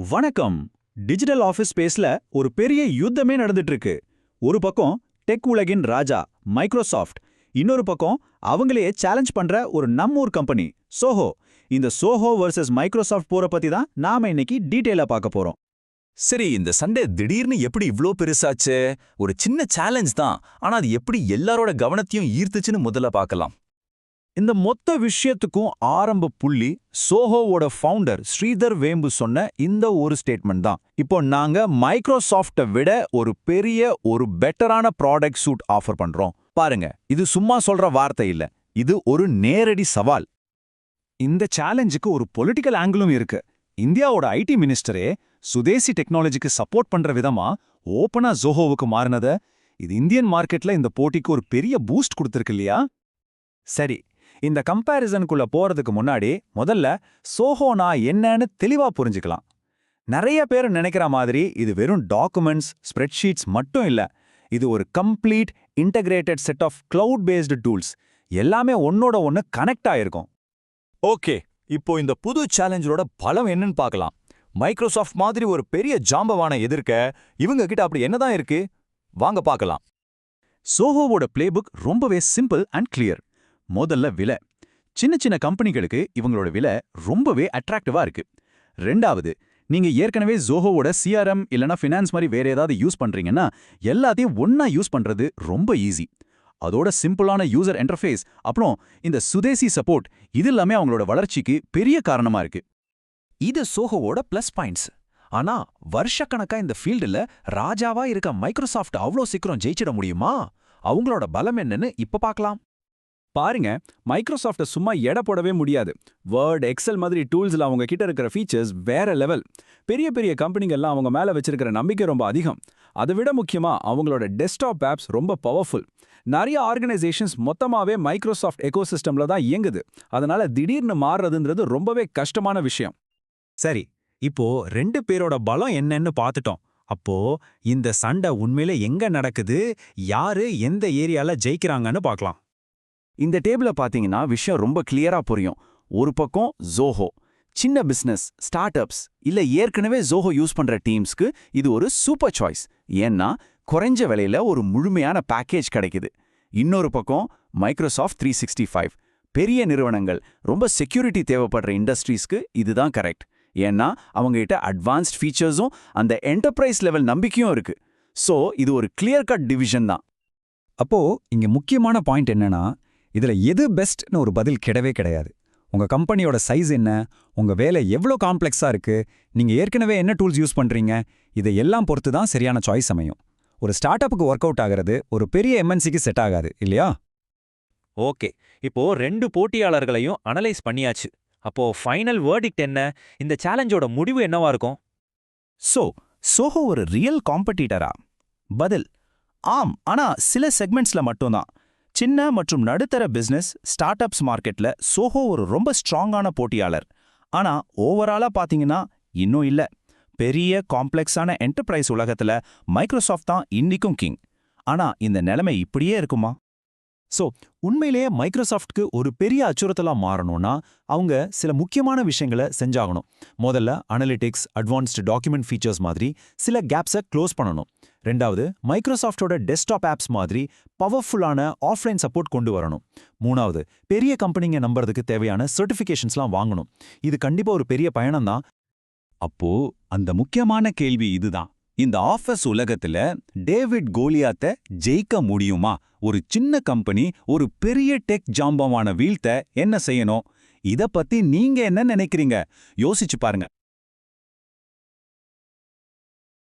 வணக்கம். Digital office ஸ்பேஸ்ல ஒரு பெரிய யுத்தமே நடந்துட்டு இருக்கு. ஒரு பக்கம் டெக் உலகின் ராஜா மைக்ரோசாஃப்ட், இன்னொரு பக்கம் அவங்களையே சேலஞ்ச் பண்ற ஒரு நம்மூர் கம்பெனி சோஹோ. இந்த சோஹோ வர்சஸ் மைக்ரோசாஃப்ட் போற பத்தி தான் நாம இன்னைக்கு டீடைலா பார்க்க போறோம். சரி, இந்த சண்டே திடீர்னு எப்படி இவ்ளோ பெருசாச்சு? ஒரு சின்ன சேலஞ்ச் தான், ஆனா அது எப்படி எல்லாரோட கவனத்தையும் ஈர்த்துச்சுன்னு முதல்ல பார்க்கலாம். இந்த மொத்த விஷயத்துக்கும் ஆரம்ப புள்ளி சோஹோவோட ஃபவுண்டர் ஸ்ரீதர் வேம்பு சொன்ன இந்த ஒரு ஸ்டேட்மெண்ட் தான். இப்போ நாங்க மைக்ரோசாஃப்ட்டை விட ஒரு பெட்டரான ப்ராடக்ட் சூட் ஆஃபர் பண்றோம். பாருங்க, இது சும்மா சொல்ற வார்த்தை இல்ல, இது ஒரு நேரடி சவால். இந்த சேலஞ்சுக்கு ஒரு பொலிட்டிக்கல் ஆங்கிளும் இருக்கு. இந்தியாவோட ஐடி மினிஸ்டரே சுதேசி டெக்னாலஜிக்கு சப்போர்ட் பண்ற விதமா ஓப்பனா ஜோஹோவுக்கு மாறினத, இது இந்தியன் மார்க்கெட்ல இந்த போட்டிக்கு ஒரு பெரிய பூஸ்ட் கொடுத்திருக்கு இல்லையா? சரி, இந்த கம்பேரிசனுக்குள்ள போறதுக்கு முன்னாடி முதல்ல சோஹோனா என்னன்னு தெளிவா புரிஞ்சுக்கலாம். நிறைய பேர் நினைக்கிற மாதிரி இது வெறும் டாக்குமெண்ட்ஸ், ஸ்ப்ரெட்ஷீட்ஸ் மட்டும் இல்ல. இது ஒரு complete integrated set of cloud based tools. எல்லாமே ஒன்னோட ஒன்னு கனெக்ட் ஆயிருக்கும். ஓகே, இப்போ இந்த புது சேலஞ்சோட பலம் என்னன்னு பார்க்கலாம். மைக்ரோசாஃப்ட் மாதிரி ஒரு பெரிய ஜாம்பவான எதிர்க்க இவங்க கிட்ட அப்படி என்னதான் இருக்கு? வாங்க பார்க்கலாம். சோஹோவோட பிளேபுக் ரொம்பவே சிம்பிள் அண்ட் கிளியர். முதல்ல விலை. சின்ன சின்ன கம்பெனிகளுக்கு இவங்களோட விலை ரொம்பவே அட்ராக்டிவா இருக்கு. ரெண்டாவது, நீங்க ஏற்கனவே ஜோஹோவோட சிஆர்எம் இல்லனா ஃபினான்ஸ் மாதிரி வேற ஏதாவது யூஸ் பண்றீங்கன்னா எல்லாத்தையும் ஒன்னா யூஸ் பண்றது ரொம்ப ஈஸி. அதோட சிம்பிளான யூசர் இன்டர்ஃபேஸ், அப்புறம் இந்த சுதேசி சப்போர்ட், இது எல்லாமே அவங்களோட வளர்ச்சிக்கு பெரிய காரணமா இருக்கு. இது சோஹோவோட பிளஸ் பாயிண்ட்ஸ். ஆனா வருஷக்கணக்கா இந்த ஃபீல்டுல ராஜாவா இருக்க மைக்ரோசாஃப்ட் அவ்வளோ சீக்கிரம் ஜெயிச்சிட முடியுமா? அவங்களோட பலம் என்னன்னு இப்ப பார்க்கலாம். பாருங்க, மைக்ரோசாஃப்ட்டை சும்மா எடை போடவே முடியாது. வேர்ட், எக்ஸல் மாதிரி டூல்ஸ்ல அவங்க கிட்ட இருக்கிற ஃபீச்சர்ஸ் வேற லெவல். பெரிய பெரிய கம்பெனிகள்லாம் அவங்க மேல வச்சிருக்கிற நம்பிக்கை ரொம்ப அதிகம். அதை விட முக்கியமா அவங்களோட டெஸ்க்டாப் ஆப்ஸ் ரொம்ப பவர்ஃபுல். நிறைய ஆர்கனைசேஷன்ஸ் மொத்தமாவே மைக்ரோசாஃப்ட் எக்கோசிஸ்டம்ல தான் இயங்குது. அதனால திடீர்னு மாறுறதுன்றது ரொம்பவே கஷ்டமான விஷயம். சரி, இப்போ ரெண்டு பேரோட பலம் என்னன்னு பார்த்துட்டோம். அப்போ இந்த சண்டை உண்மையிலே எங்க நடக்குது, யாரு எந்த ஏரியால ஜெயிக்கிறாங்கன்னு பார்க்கலாம். இந்த டேபிள பாத்தீங்கன்னா விஷயம் ரொம்ப கிளியரா புரியும். ஒரு பக்கம் ஜோஹோ, சின்ன பிசினஸ், ஸ்டார்ட் அப்ஸ் இல்ல ஏற்கனவே ஜோஹோ யூஸ் பண்ற டீம்ஸ்க்கு இது ஒரு சூப்பர் சாய்ஸ். ஏன்னா குறைஞ்ச விலையில ஒரு முழுமையான பேக்கேஜ் கிடைக்குது. இன்னொரு பக்கம் மைக்ரோசாஃப்ட் 365, பெரிய நிறுவனங்கள், ரொம்ப செக்யூரிட்டி தேவைப்படுற இண்டஸ்ட்ரீஸ்க்கு இதுதான் கரெக்ட். ஏன்னா அவங்க கிட்ட அட்வான்ஸ்ட் ஃபீச்சர்ஸும் அந்த என்டர்பிரைஸ் லெவல் நம்பிக்கையும் இருக்கு. சோ இது ஒரு கிளியர் கட் டிவிஷன் தான். அப்போ இங்க முக்கியமான பாயிண்ட் என்னன்னா, இதுல எது பெஸ்ட்னு ஒரு பதில் கிடையவே கிடையாது. உங்க கம்பெனியோட சைஸ் என்ன, உங்க வேலை எவ்வளோ காம்ப்ளெக்ஸா இருக்கு, நீங்க ஏற்கனவே என்ன டூல்ஸ் யூஸ் பண்றீங்க, இதையெல்லாம் பொறுத்து தான் சரியான சாய்ஸ் அமையும். ஒரு ஸ்டார்ட் அப்புக்கு ஒர்க் அவுட் ஆகிறது ஒரு பெரிய எம்என்சிக்கு செட் ஆகாது இல்லையா? ஓகே, இப்போ ரெண்டு போட்டியாளர்களையும் அனலைஸ் பண்ணியாச்சு. அப்போ ஃபைனல் வேர்டிக்ட் என்ன? இந்த சேலஞ்சோட முடிவு என்னவா இருக்கும்? சோஹோ ஒரு ரியல் காம்படிட்டரா? பதில் ஆம், ஆனா சில செக்மெண்ட்ஸ்ல மட்டும்தான். சின்ன மற்றும் நடுத்தர பிசினஸ், ஸ்டார்ட் அப்ஸ் மார்க்கெட்ல சோஹோ ஒரு ரொம்ப ஸ்ட்ராங்கான போட்டியாளர். ஆனா ஓவராலா பாத்தீங்கன்னா இன்னும் இல்ல. பெரிய காம்ப்ளெக்ஸான என்டர்பிரைஸ் உலகத்துல மைக்ரோசாஃப்ட் தான் இன்னிக்கும் கிங். ஆனா இந்த நிலைமை இப்படியே இருக்குமா? உண்மையிலேயே மைக்ரோசாஃப்ட்க்கு ஒரு பெரிய அச்சுறுத்தலா மாறணும்னா அவங்க சில முக்கியமான விஷயங்களை செஞ்சாகணும். முதல்ல அனலிட்டிக்ஸ், அட்வான்ஸ்டு டாக்குமெண்ட் ஃபீச்சர்ஸ் மாதிரி சில கேப்ஸை க்ளோஸ் பண்ணணும். ரெண்டாவது, மைக்ரோசாஃப்டோட டெஸ்க்டாப் ஆப்ஸ் மாதிரி பவர்ஃபுல்லான ஆஃப்லைன் சப்போர்ட் கொண்டு வரணும். மூணாவது, பெரிய கம்பெனிங்க நம்புறதுக்கு தேவையான சர்டிஃபிகேஷன்ஸ்லாம் வாங்கணும். இது கண்டிப்பா ஒரு பெரிய பயணம் தான். அப்போ அந்த முக்கியமான கேள்வி இதுதான். இந்த ஆஃபீஸ் உலகத்துல டேவிட் கோலியாத்த ஜெயிக்க முடியுமா? ஒரு சின்ன கம்பெனி ஒரு பெரிய டெக் ஜாம்பவான வீழ்த்த என்ன செய்யணும்? இத பத்தி நீங்க என்ன நினைக்கிறீங்க? யோசிச்சு பாருங்க.